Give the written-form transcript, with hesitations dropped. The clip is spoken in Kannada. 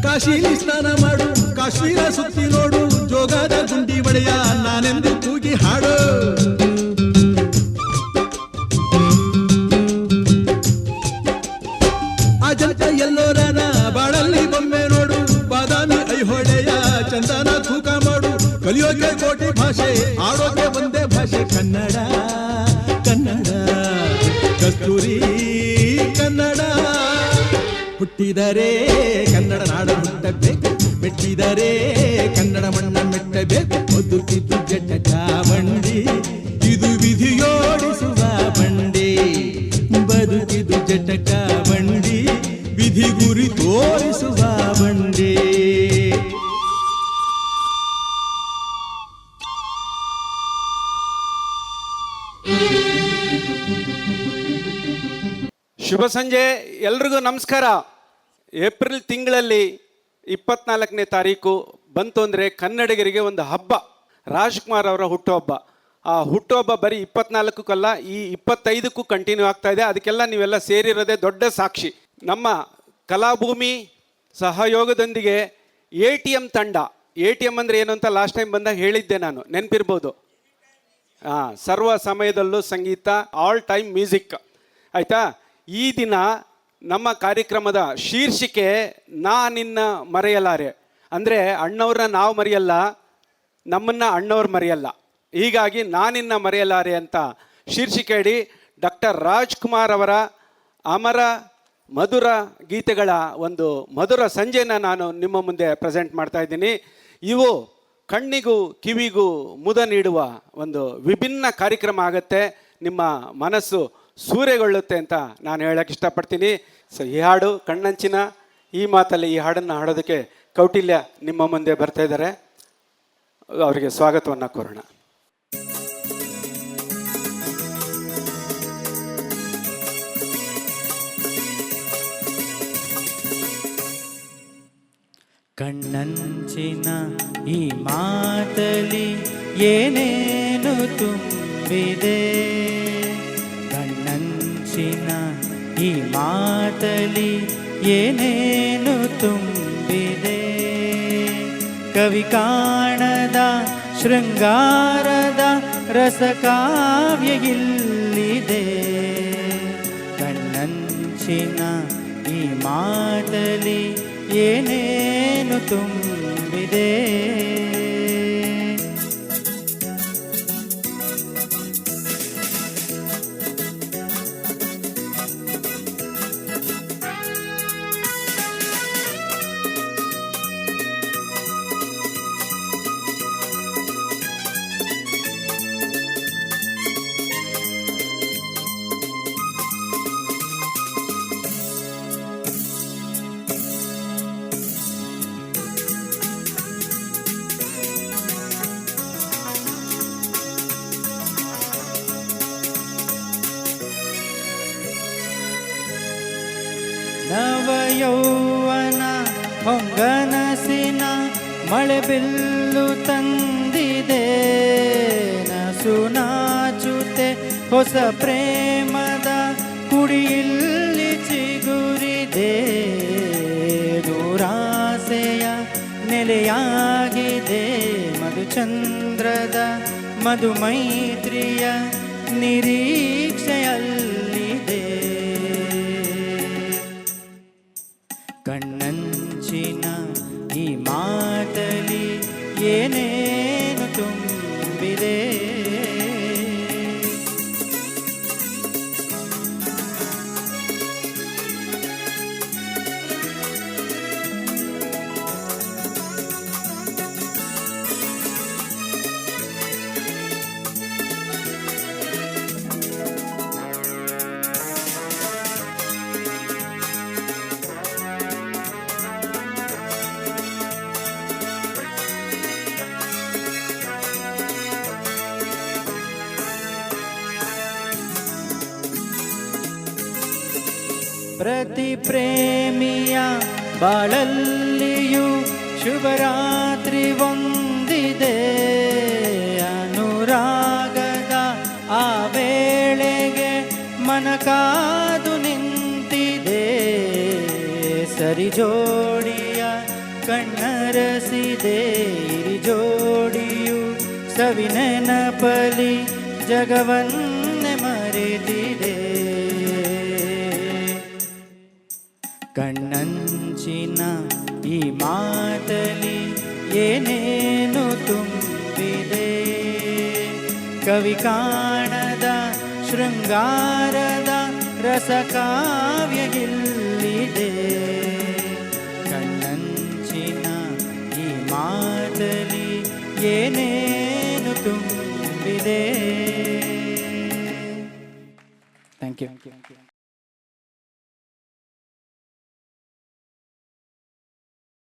ಕಾಶಿಲಿ ಸ್ನಾನ ಮಾಡು, ಕಾಶ್ಮೀರ ಸುತ್ತಿ ನೋಡು, ಜೋಗದ ಗುಂಡಿ ಒಡೆಯ ನಾನೆಂದು ಕೂಗಿ ಹಾಡು. ಅಜಂತ ಎಲ್ಲೋರನ ಬಾಳಲ್ಲಿ ಬೊಮ್ಮೆ ನೋಡು, ಬಾದಾಮಿ ಐಹೊಳೆಯ ಚಂದನ ತೂಕ ಮಾಡು. ಕಲಿಯೋಕೆ ಕೋಟಿ ಭಾಷೆ, ಆಡೋಕೆ ಒಂದೇ ಭಾಷೆ ಕನ್ನಡ. ಕನ್ನಡ ಕಸ್ತೂರಿ ಕನ್ನಡ. ಹುಟ್ಟಿದರೆ ಕನ್ನಡ ನಾಡ ಹುಟ್ಟಬೇಕು, ಮೆಟ್ಟಿದರೆ ಕನ್ನಡ ಮಣ್ಣ ಮೆಟ್ಟಬೇಕು. ಬದುಕಿದ್ದು ಜಟ ಚಾವಂಡಿ, ಇದು ವಿಧಿಯೋಡಿಸುವ ಬಂಡಿ. ಬದುಕಿದು ಜಟಕ ಬಂಡಿ, ವಿಧಿ ಗುರಿ ತೋರಿಸುವ ಬಂಡಿ. ಶುಭ ಸಂಜೆ ಎಲ್ರಿಗೂ ನಮಸ್ಕಾರ. ಏಪ್ರಿಲ್ ತಿಂಗಳಲ್ಲಿ 24ನೇ ತಾರೀಕು ಬಂತು ಅಂದರೆ ಕನ್ನಡಿಗರಿಗೆ ಒಂದು ಹಬ್ಬ, ರಾಜ್ಕುಮಾರ್ ಅವರ ಹುಟ್ಟುಹಬ್ಬ. ಆ ಹುಟ್ಟುಹಬ್ಬ ಬರೀ 24ಕ್ಕಲ್ಲ, ಈ 25ಕ್ಕೂ ಕಂಟಿನ್ಯೂ ಆಗ್ತಾ ಇದೆ. ಅದಕ್ಕೆಲ್ಲ ನೀವೆಲ್ಲ ಸೇರಿರೋದೇ ದೊಡ್ಡ ಸಾಕ್ಷಿ. ನಮ್ಮ ಕಲಾಭೂಮಿ ಸಹಯೋಗದೊಂದಿಗೆ ATM ತಂಡ, ATM ಅಂದರೆ ಏನು ಅಂತ ಲಾಸ್ಟ್ ಟೈಮ್ ಬಂದಾಗ ಹೇಳಿದ್ದೆ ನಾನು, ನೆನಪಿರ್ಬೋದು. ಸರ್ವ ಸಮಯದಲ್ಲೂ ಸಂಗೀತ, ಆಲ್ ಟೈಮ್ ಮ್ಯೂಸಿಕ್, ಆಯಿತಾ. ಈ ದಿನ ನಮ್ಮ ಕಾರ್ಯಕ್ರಮದ ಶೀರ್ಷಿಕೆ ನಿನ್ನ ಮರೆಯಲಾರೆ. ಅಂದರೆ ಅಣ್ಣವ್ರನ್ನ ನಾವು ಮರೆಯಲ್ಲ, ನಮ್ಮನ್ನು ಅಣ್ಣವ್ರು ಮರೆಯಲ್ಲ. ಹೀಗಾಗಿ ನಿನ್ನ ಮರೆಯಲಾರೆ ಅಂತ ಶೀರ್ಷಿಕೆ ಅಡಿ ಡಾಕ್ಟರ್ ರಾಜ್ಕುಮಾರ್ ಅವರ ಅಮರ ಮಧುರ ಗೀತೆಗಳ ಒಂದು ಮಧುರ ಸಂಜೆನ ನಾನು ನಿಮ್ಮ ಮುಂದೆ ಪ್ರೆಸೆಂಟ್ ಮಾಡ್ತಾ ಇದ್ದೀನಿ. ಇವು ಕಣ್ಣಿಗೂ ಕಿವಿಗೂ ಮುದ ನೀಡುವ ಒಂದು ವಿಭಿನ್ನ ಕಾರ್ಯಕ್ರಮ ಆಗುತ್ತೆ. ನಿಮ್ಮ ಮನಸ್ಸು ಸೂರೆಗೊಳ್ಳುತ್ತೆ ಅಂತ ನಾನು ಹೇಳಕ್ಕೆ ಇಷ್ಟಪಡ್ತೀನಿ. ಸೊ ಈ ಹಾಡು ಕಣ್ಣಂಚಿನ ಈ ಮಾತಲ್ಲಿ ಈ ಹಾಡನ್ನು ಹಾಡೋದಕ್ಕೆ ಕೌಟಿಲ್ಯ ನಿಮ್ಮ ಮುಂದೆ ಬರ್ತಾ ಇದ್ದಾರೆ. ಅವರಿಗೆ ಸ್ವಾಗತವನ್ನು ಕೋರೋಣ. ಕಣ್ಣಂಚಿನ ಈ ಮಾತಲಿ ಏನೇನು ತುಂಬಿದೆ, ಕಣ್ಣಂಚಿನ ಈ ಮಾತಲಿ ಏನೇನು ತುಂಬಿದೆ. ಕವಿ ಕಾಣದ ಶೃಂಗಾರದ ರಸಕಾವ್ಯ ಇಲ್ಲಿದೆ. ಕಣ್ಣಂಚಿನ ಈ ಮಾತಲಿ ಏನೇನು ತುಂಬಿದೆ. ನವಯೌವನ ಹೊಂಗನಸಿನ ಮಳೆ ಬಿಲ್ಲು ತಂದಿದೆ. ನಸುನಾಚುತೆ ಹೊಸ ಪ್ರೇಮದ ಕುಡಿಯಲ್ಲಿ ಚಿಗುರಿದೆ. ದೂರಾಸೆಯ ನೆಲೆಯಾಗಿದೆ ಮಧುಚಂದ್ರದ ಮಧುಮೈತ್ರಿಯ ನಿರೀಕ್ಷೆಯಲ್ಲಿದೆ. ಕಣ್ಣಂಚಿನ ಈ ಮಾತಲಿ ಏನೇನು ತುಂಬಿದೆ. ಪ್ರತಿ ಪ್ರೇಮಿಯ ಬಾಳಲ್ಲಿಯೂ ಶುಭರಾತ್ರಿ ಒಂದಿದೆ. ಅನುರಾಗದ ಆ ವೇಳೆಗೆ ಮನ ಕಾದು ನಿಂತಿದೆ. ಸರಿ ಜೋಡಿಯ ಕಣ್ಣರಸಿದೆ ಇರಿ ಜೋಡಿಯು ಸವಿನೆನಪಲಿ ಜಗವನ್ನೇ ಮರೆತಿದೆ. ಕಣ್ಣಂಚಿನ ಈ ಮಾತಲಿ ಏನೇನು ತುಂಬಿದೆ, ಕವಿ ಕಾಣದ ಶೃಂಗಾರದ ರಸಕಾವ್ಯ ಇಲ್ಲಿದೆ. ಕಣ್ಣಂಚಿನ ಈ ಮಾತಲಿ ಏನೇನು ತುಂಬಿದೆ. Thank you.